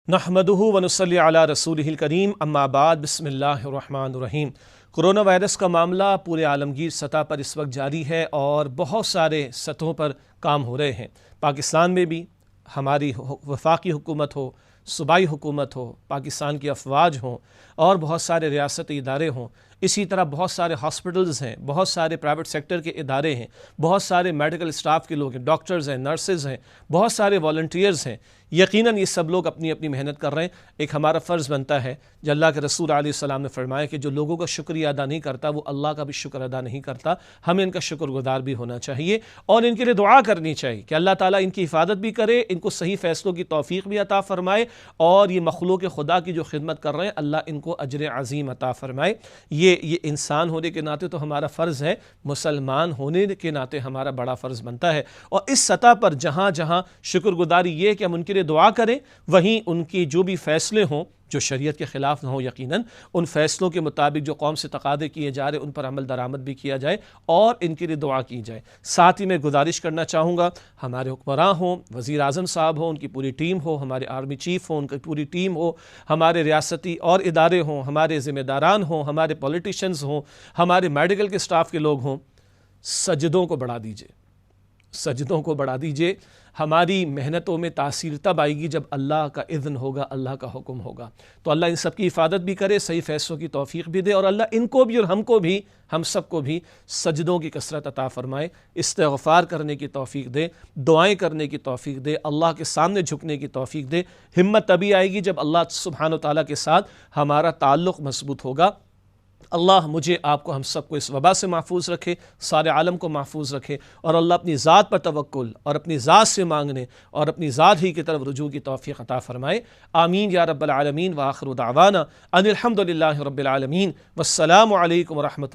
نحمدہ ونصلی علی رسولہ الکریم اما بعد بسم اللہ الرحمن الرحیم۔ کرونا وائرس کا معاملہ پورے عالمگیر سطح پر اس وقت جاری ہے اور بہت سارے سطحوں پر کام ہو رہے ہیں۔ پاکستان میں بھی ہماری وفاقی حکومت ہو، صوبائی حکومت ہو، پاکستان کی افواج ہوں اور بہت سارے ریاستی ادارے ہوں، اسی طرح بہت سارے ہاسپٹلز ہیں، بہت سارے پرائیویٹ سیکٹر کے ادارے ہیں، بہت سارے میڈیکل اسٹاف کے لوگ ہیں، ڈاکٹرز ہیں، نرسز ہیں، بہت سارے والنٹیئرز ہیں۔ یقیناً یہ سب لوگ اپنی اپنی محنت کر رہے ہیں۔ ایک ہمارا فرض بنتا ہے، جو اللہ کے رسول علیہ السلام نے فرمایا کہ جو لوگوں کا شکریہ ادا نہیں کرتا وہ اللہ کا بھی شکر ادا نہیں کرتا۔ ہمیں ان کا شکر گزار بھی ہونا چاہیے اور ان کے لیے دعا کرنی چاہیے کہ اللہ تعالیٰ ان کی حفاظت بھی کرے، ان کو صحیح فیصلوں کی توفیق بھی عطا فرمائے، اور یہ مخلوق خدا کی جو خدمت کر رہے ہیں اللہ ان کو اجر عظیم عطا فرمائے۔ یہ انسان ہونے کے ناطے تو ہمارا فرض ہے، مسلمان ہونے کے ناطے ہمارا بڑا فرض بنتا ہے، اور اس سطح پر جہاں جہاں شکر گزاری یہ کہ ہم ان کے لیے دعا کریں، وہیں ان کی جو بھی فیصلے ہوں جو شریعت کے خلاف نہ ہوں، یقیناً ان فیصلوں کے مطابق جو قوم سے تقاضے کیے جا رہے ان پر عمل درآمد بھی کیا جائے اور ان کے لیے دعا کی جائے۔ ساتھ ہی میں گزارش کرنا چاہوں گا، ہمارے حکمراں ہوں، وزیر اعظم صاحب ہوں، ان کی پوری ٹیم ہو، ہمارے آرمی چیف ہوں، ان کی پوری ٹیم ہو، ہمارے ریاستی اور ادارے ہوں، ہمارے ذمہ داران ہوں، ہمارے پولیٹیشنز ہوں، ہمارے میڈیکل کے سٹاف کے لوگ ہوں، سجدوں کو بڑھا دیجئے، سجدوں کو بڑھا دیجئے۔ ہماری محنتوں میں تاثیر تب آئے گی جب اللہ کا اذن ہوگا، اللہ کا حکم ہوگا۔ تو اللہ ان سب کی حفاظت بھی کرے، صحیح فیصلوں کی توفیق بھی دے، اور اللہ ان کو بھی اور ہم سب کو بھی سجدوں کی کثرت عطا فرمائے، استغفار کرنے کی توفیق دے، دعائیں کرنے کی توفیق دے، اللہ کے سامنے جھکنے کی توفیق دے۔ ہمت تبھی آئے گی جب اللہ سبحانہ و تعالیٰ کے ساتھ ہمارا تعلق مضبوط ہوگا۔ اللہ مجھے آپ کو ہم سب کو اس وبا سے محفوظ رکھے، سارے عالم کو محفوظ رکھے، اور اللہ اپنی ذات پر توکل اور اپنی ذات سے مانگنے اور اپنی ذات ہی کی طرف رجوع کی توفیق عطا فرمائے۔ آمین یا رب العالمین۔ وآخر دعوانا ان الحمد للہ رب العالمین، والسلام علیکم ورحمۃ